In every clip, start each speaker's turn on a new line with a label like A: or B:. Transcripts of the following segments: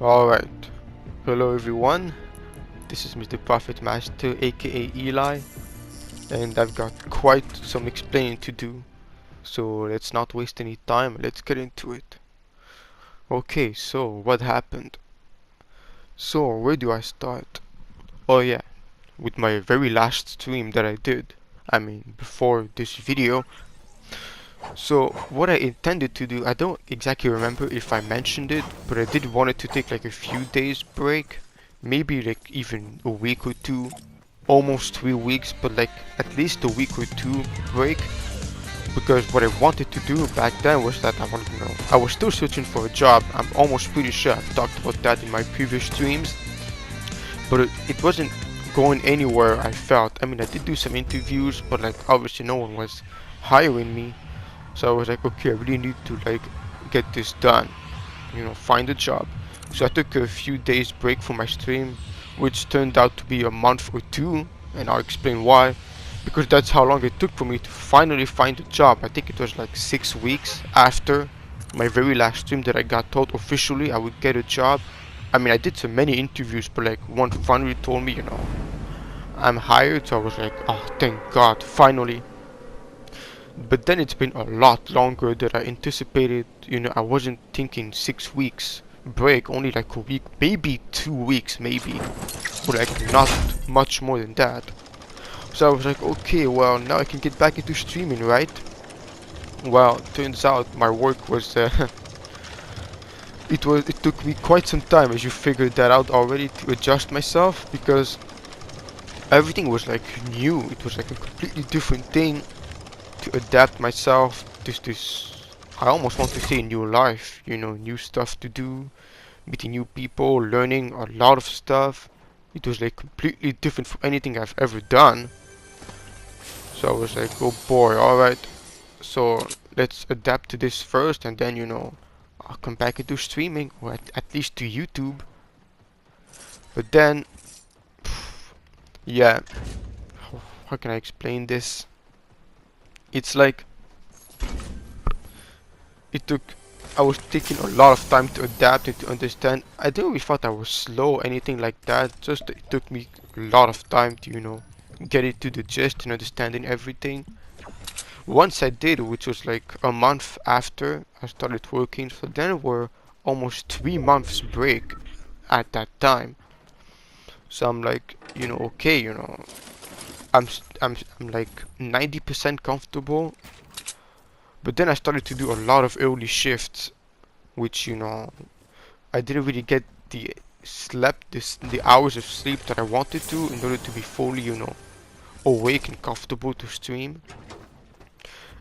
A: Alright, hello everyone, this is Mr. Prophet Master aka Eli, and I've got quite some explaining to do, so let's not waste any time, let's get into it. Okay, so what happened? So where do I start? Oh yeah, with my very last stream that I did, before this video. So what I intended to do, I don't exactly remember if I mentioned it, but I did wanted to take like a few days break, maybe like even a week or two, almost 3 weeks, but like at least a week or two break, because what I wanted to do back then was that I was still searching for a job. I'm almost pretty sure I've talked about that in my previous streams, but it wasn't going anywhere. I felt, I did do some interviews, but like obviously no one was hiring me. So I was like, okay, I really need to like get this done, find a job. So I took a few days break from my stream, which turned out to be a month or two, and I'll explain why. Because that's how long it took for me to finally find a job. I think it was like 6 weeks after my very last stream that I got told officially I would get a job. I did so many interviews, but like one finally told me, I'm hired. So I was like, oh, thank God, finally. But then it's been a lot longer than I anticipated. I wasn't thinking 6 weeks break, only like a week, maybe 2 weeks, maybe, but like not much more than that. So I was like, okay, well now I can get back into streaming, right? Well, turns out my work was it took me quite some time, as you figured that out already, to adjust myself, because everything was like new. It was like a completely different thing to adapt myself. This I almost want to say new life, new stuff to do, meeting new people, learning a lot of stuff. It was like completely different from anything I've ever done. So I was like, oh boy, alright, so let's adapt to this first, and then I'll come back into streaming, or at least to YouTube. But then yeah, how can I explain this? It's like it took I was taking a lot of time to adapt and to understand. I didn't really thought I was slow or anything like that, just it took me a lot of time to get it to the gist and understanding everything. Once I did, which was like a month after I started working, so then were almost 3 months break at that time. So I'm like, okay, I'm like 90% comfortable. But then I started to do a lot of early shifts, which I didn't really get the hours of sleep that I wanted to in order to be fully awake and comfortable to stream.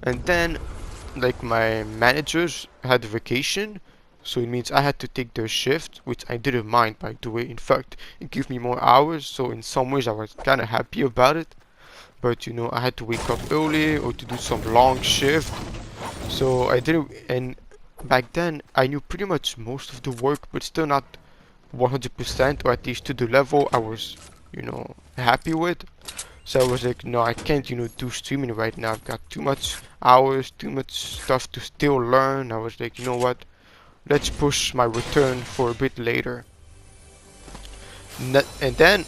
A: And then like my managers had vacation, so it means I had to take their shift, which I didn't mind, by the way. In fact, it gave me more hours, so in some ways I was kind of happy about it. But I had to wake up early or to do some long shift, so I didn't. And back then I knew pretty much most of the work, but still not 100%, or at least to the level I was happy with. So I was like, no, I can't do streaming right now. I've got too much hours, too much stuff to still learn. I was like, you know what, let's push my return for a bit later. And then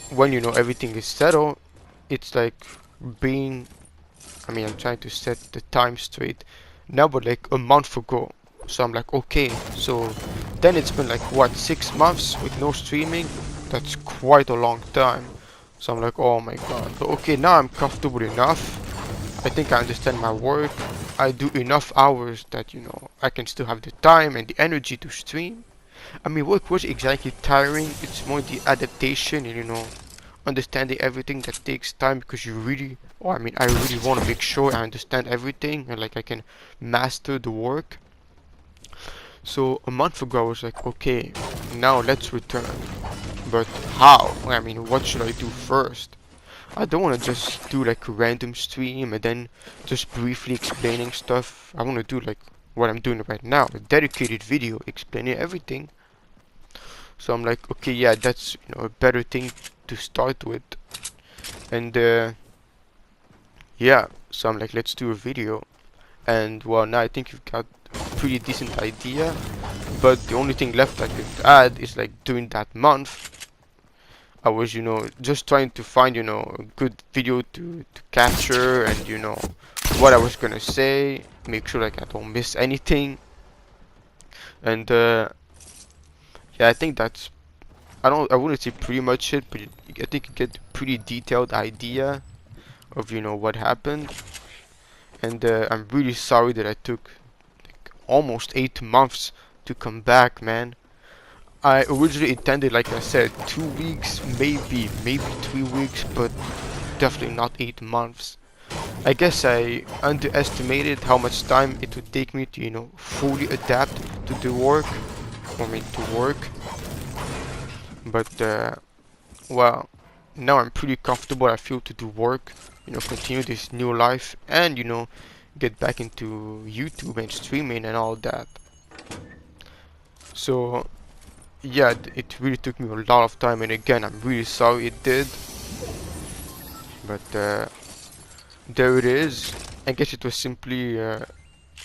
A: when everything is settled, it's like being, I'm trying to set the time straight now, but like a month ago. So I'm like, okay, so then it's been like what, 6 months with no streaming. That's quite a long time. So I'm like, oh my God, but okay, now I'm comfortable enough. I think I understand my work. I do enough hours that I can still have the time and the energy to stream. Work was exactly tiring. It's more the adaptation and understanding everything that takes time, because you really, I really want to make sure I understand everything and like I can master the work. So a month ago I was like, okay, now let's return. But how? What should I do first? I don't want to just do like a random stream and then just briefly explaining stuff. I want to do like what I'm doing right now, a dedicated video explaining everything. So I'm like, okay, yeah, that's a better thing to start with. And yeah, so I'm like, let's do a video. And well, now I think you've got a pretty decent idea. But the only thing left I could add is like during that month, I was, just trying to find, a good video to capture, and, what I was gonna say, make sure like I don't miss anything. And yeah, I think that's, I wouldn't say pretty much it, but I think you get a pretty detailed idea of, what happened. And I'm really sorry that I took like almost 8 months to come back, man. I originally intended, like I said, 2 weeks, maybe 3 weeks, but definitely not 8 months. I guess I underestimated how much time it would take me to, fully adapt to the work, to work. But, well, now I'm pretty comfortable, I feel, to do work, continue this new life, and, get back into YouTube and streaming and all that. So, yeah, it really took me a lot of time, and again, I'm really sorry it did. But, there it is. I guess it was simply, well,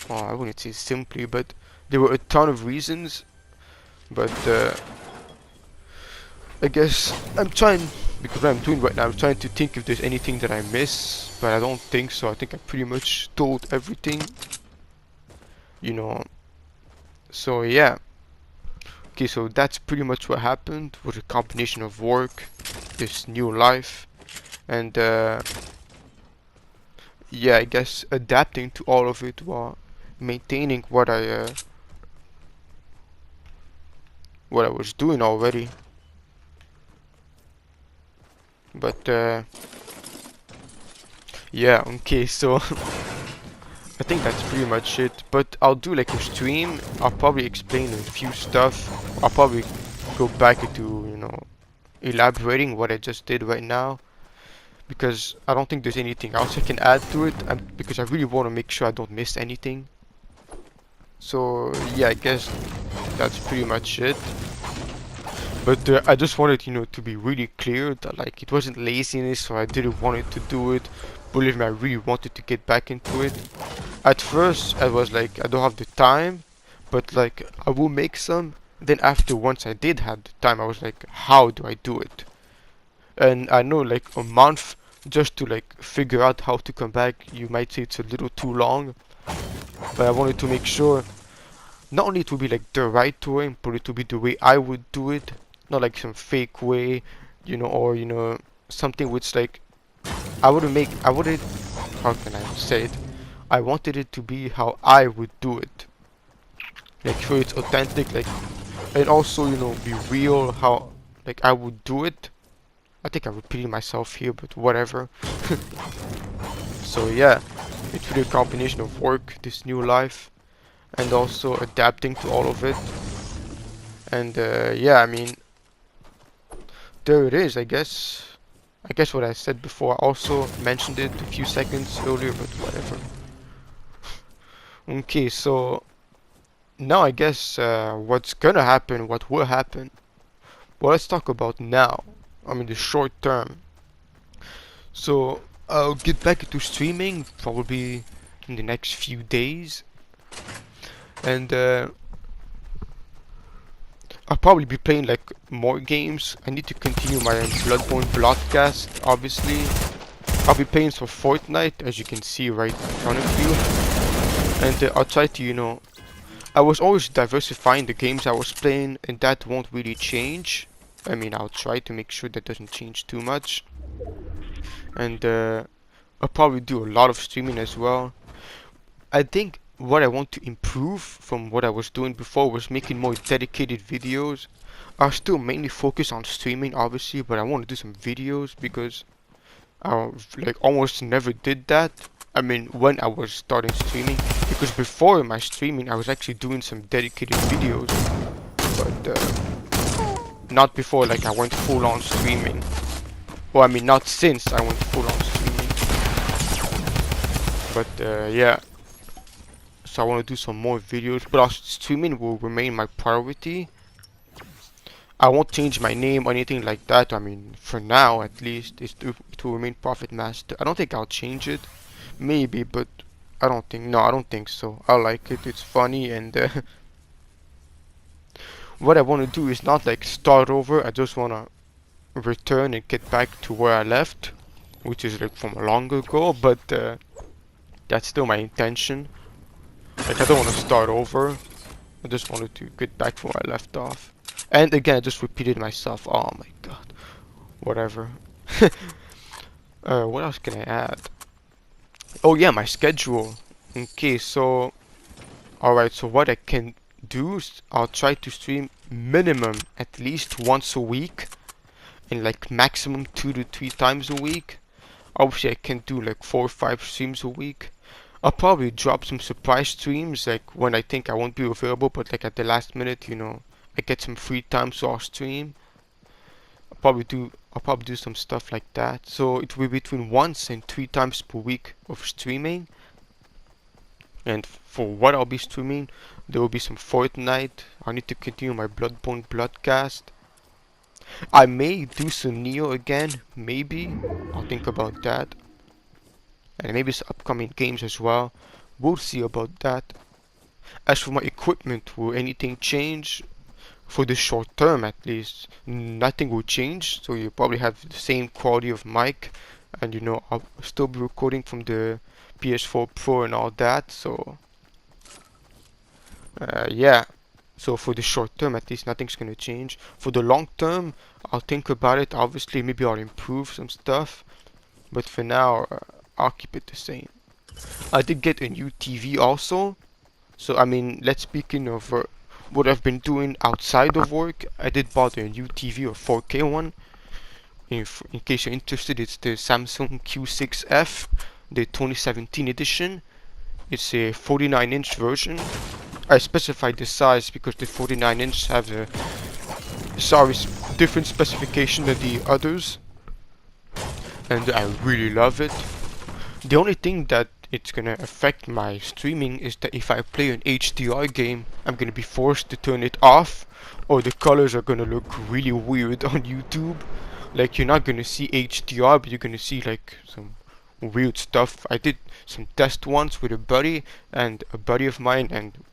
A: I wouldn't say simply, but there were a ton of reasons. But I guess I'm trying, because what I'm doing right now, I'm trying to think if there's anything that I miss, but I don't think so. I think I pretty much told everything, you know. So yeah. Okay, so that's pretty much what happened with a combination of work, this new life, and yeah, I guess adapting to all of it while maintaining what I was doing already. But yeah, okay, so I think that's pretty much it. But I'll do like a stream. I'll probably explain a few stuff. I'll probably go back into, elaborating what I just did right now, because I don't think there's anything else I can add to it, because I really want to make sure I don't miss anything. So yeah, I guess that's pretty much it. But I just wanted, to be really clear that like it wasn't laziness or I didn't want it to do it. Believe me, I really wanted to get back into it. At first, I was like, I don't have the time, but like I will make some. Then after, once I did have the time, I was like, how do I do it? And I know like a month just to like figure out how to come back, you might say it's a little too long, but I wanted to make sure not only it would be like the right way, but it would be the way I would do it, not like some fake way, or something which like I wouldn't, how can I say it? I wanted it to be how I would do it, like sure it's authentic, like, and also be real how like I would do it. I think I'm repeating myself here, but whatever. So yeah, it's really a combination of work, this new life, and also adapting to all of it. And yeah, I mean, there it is, I guess. I guess what I said before, I also mentioned it a few seconds earlier, but whatever. Okay, so now I guess what's gonna happen, what will happen. Well, let's talk about now. I mean, the short term. So I'll get back into streaming probably in the next few days, and I'll probably be playing like more games. I need to continue my Bloodborne broadcast, obviously. I'll be playing some Fortnite, as you can see right in front of you, and I'll try to, I was always diversifying the games I was playing, and that won't really change. I mean, I'll try to make sure that doesn't change too much. And I'll probably do a lot of streaming as well. I think what I want to improve from what I was doing before was making more dedicated videos. I'll still mainly focus on streaming, obviously, but I want to do some videos because I like almost never did that. I mean, when I was starting streaming, because before my streaming, I was actually doing some dedicated videos, but not before like I went full on streaming. Well, I mean, not since I went full on streaming. But yeah, so I want to do some more videos, but streaming will remain my priority. I won't change my name or anything like that. I mean, for now at least, it will remain Prophet Master. I don't think I'll change it. Maybe, but I don't think. No, I don't think so. I like it. It's funny, and what I want to do is not like start over. I just want to return and get back to where I left, which is like from long ago, but that's still my intention. Like, I don't want to start over. I just wanted to get back from where I left off. And again, I just repeated myself. Oh my god. Whatever. What else can I add? Oh yeah, my schedule. Okay, so alright, so what I can do is I'll try to stream minimum at least once a week, and like maximum 2 to 3 times a week. Obviously I can do like 4 or 5 streams a week. I'll probably drop some surprise streams like when I think I won't be available, but like at the last minute, you know, I get some free time, so I'll stream. I'll probably do some stuff like that. So it will be between once and 3 times per week of streaming. And for what I'll be streaming, there will be some Fortnite. I need to continue my Bloodborne Bloodcast. I may do some Neo again, maybe. I'll think about that. And maybe some upcoming games as well. We'll see about that. As for my equipment, will anything change? For the short term at least, nothing will change. So you probably have the same quality of mic. And you know, I'll still be recording from the PS4 Pro and all that. So yeah. So for the short term at least, nothing's gonna change. For the long term, I'll think about it. Obviously, maybe I'll improve some stuff. But for now, I'll keep it the same. I did get a new TV also. So I mean, let's speaking of what I've been doing outside of work, I did bought a new TV, a 4K one. In case you're interested, it's the Samsung Q6F, the 2017 edition. It's a 49-inch version. I specified the size because the 49-inch have a different specification than the others, and I really love it. The only thing that it's gonna affect my streaming is that if I play an HDR game, I'm gonna be forced to turn it off, or the colors are gonna look really weird on YouTube. Like, you're not gonna see HDR, but you're gonna see like some weird stuff. I did some test once with a buddy of mine, and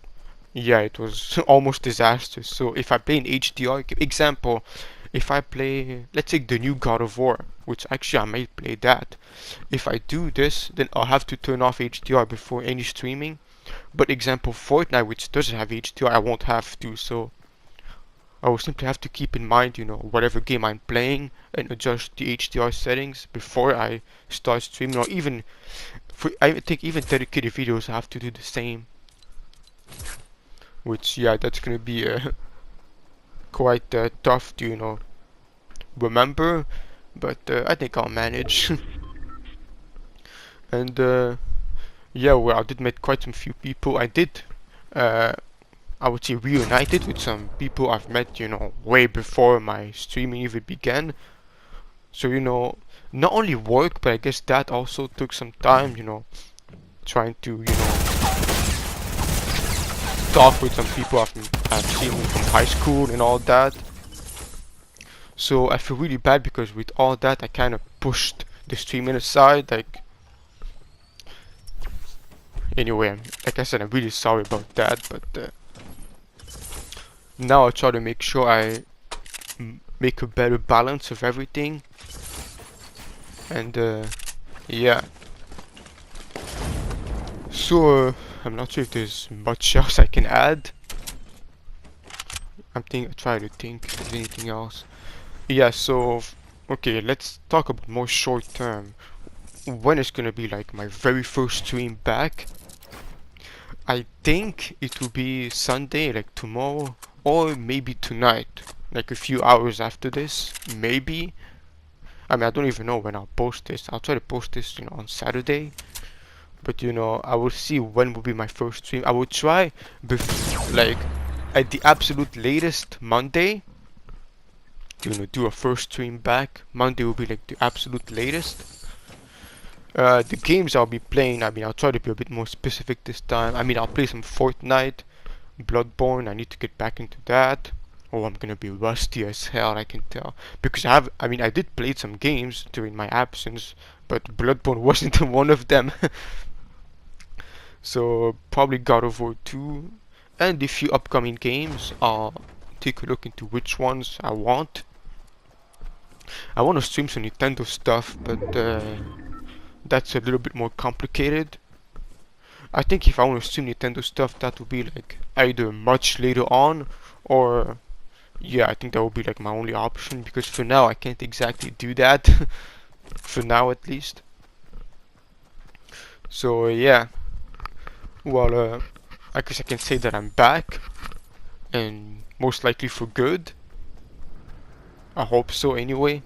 A: yeah, it was almost disastrous. So if I play an HDR example, if I play, let's say, the new God of War, which actually I might play that. If I do this, then I'll have to turn off HDR before any streaming. But example, Fortnite, which doesn't have HDR, I won't have to. So I will simply have to keep in mind, you know, whatever game I'm playing and adjust the HDR settings before I start streaming. Or even, I think even dedicated videos have to do the same. Which, yeah, that's gonna be quite tough to, you know, remember. But I think I'll manage. And yeah, well, I did meet quite some few people. I did, I would say, reunited with some people I've met, you know, way before my streaming even began. So, you know, not only work, but I guess that also took some time, you know, trying to, you know, talk with some people I've seen from high school and all that. So I feel really bad because with all that I kind of pushed the streaming aside. Like, anyway, like I said, I'm really sorry about that, but now I try to make sure I make a better balance of everything. And yeah. So I'm not sure if there's much else I can add. I try to think if there's anything else. Yeah, so okay, let's talk about more short term. When it's gonna be like my very first stream back? I think it will be Sunday, like tomorrow, or maybe tonight, like a few hours after this, maybe. I mean, I don't even know when I'll post this. I'll try to post this, you know, on Saturday. But you know, I will see when will be my first stream. I will try, like, at the absolute latest Monday. You know, do a first stream back. Monday will be like the absolute latest. The games I'll be playing, I mean, I'll try to be a bit more specific this time. I mean, I'll play some Fortnite, Bloodborne. I need to get back into that. Oh, I'm gonna be rusty as hell, I can tell. Because I mean, I did play some games during my absence, but Bloodborne wasn't one of them. So, probably God of War 2. And a few upcoming games. I'll take a look into which ones I want. I want to stream some Nintendo stuff, but that's a little bit more complicated. I think if I want to stream Nintendo stuff, that would be like either much later on, or yeah, I think that would be like my only option, because for now I can't exactly do that. For now at least. So yeah, well, I guess I can say that I'm back, and most likely for good. I hope so anyway.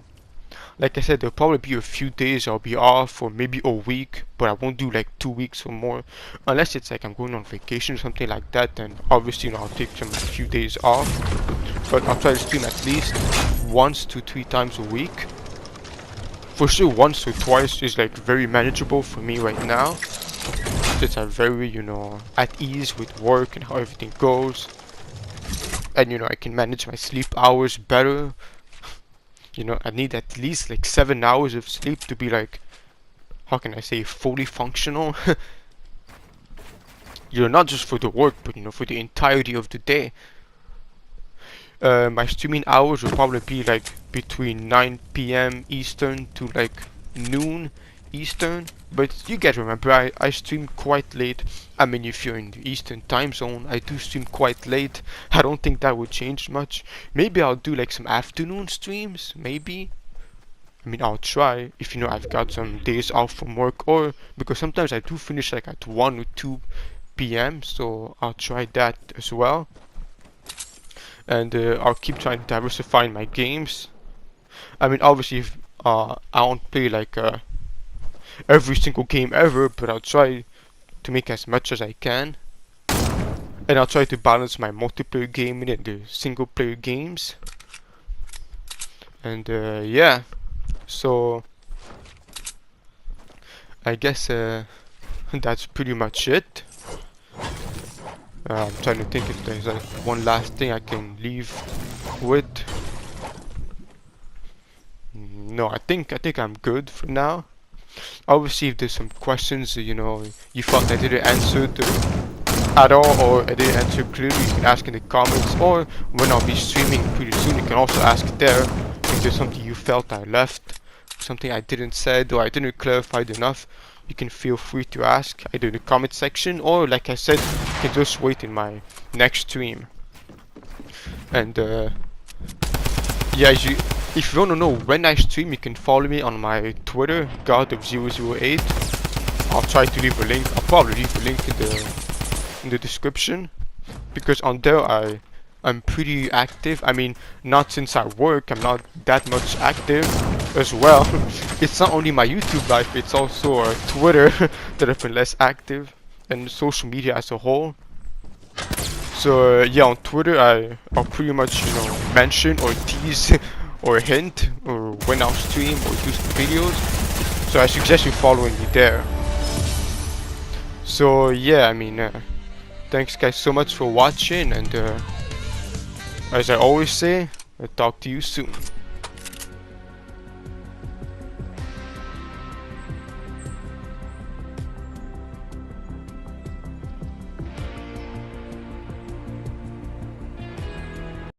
A: Like I said, there'll probably be a few days I'll be off, or maybe a week, but I won't do like 2 weeks or more. Unless it's like I'm going on vacation or something like that, then obviously, you know, I'll take some few days off. But I'll try to stream at least 1 to 3 times a week. For sure, once or twice is like very manageable for me right now, since I'm very, you know, at ease with work and how everything goes. And you know, I can manage my sleep hours better. You know, I need at least like 7 hours of sleep to be like, how can I say, fully functional. You know, not just for the work, but you know, for the entirety of the day. My streaming hours will probably be like between 9 p.m. Eastern to like noon Eastern. But you guys remember, I stream quite late. I mean, if you're in the Eastern time zone, I do stream quite late. I don't think that would change much. Maybe I'll do like some afternoon streams, maybe. I mean, I'll try if, you know, I've got some days off from work, or because sometimes I do finish like at 1 or 2 p.m. So I'll try that as well. And I'll keep trying to diversify my games. I mean, obviously, if, I won't play like every single game ever, but I'll try to make as much as I can. And I'll try to balance my multiplayer gaming and the single player games. And yeah, so I guess that's pretty much it. I'm trying to think if there's like one last thing I can leave with. No, I think I'm good for now. Obviously, if there's some questions, you know, you felt I didn't answer at all, or I didn't answer clearly, you can ask in the comments, or when I'll be streaming pretty soon, you can also ask there if there's something you felt I left, something I didn't said, or I didn't clarify enough. You can feel free to ask either in the comment section, or like I said, you can just wait in my next stream. And yeah, if you want to know when I stream, you can follow me on my Twitter, God of 008. I'll try to leave a link. I'll probably leave a link in the description, because on there I'm pretty active. I mean, not since I work, I'm not that much active as well. It's not only my YouTube life, it's also Twitter that I've been less active, and social media as a whole. So yeah, on Twitter I'll pretty much, you know, mention or tease or hint or when I'll stream or do some videos. So I suggest you following me there. So yeah, I mean, thanks guys so much for watching, and as I always say, I'll talk to you soon.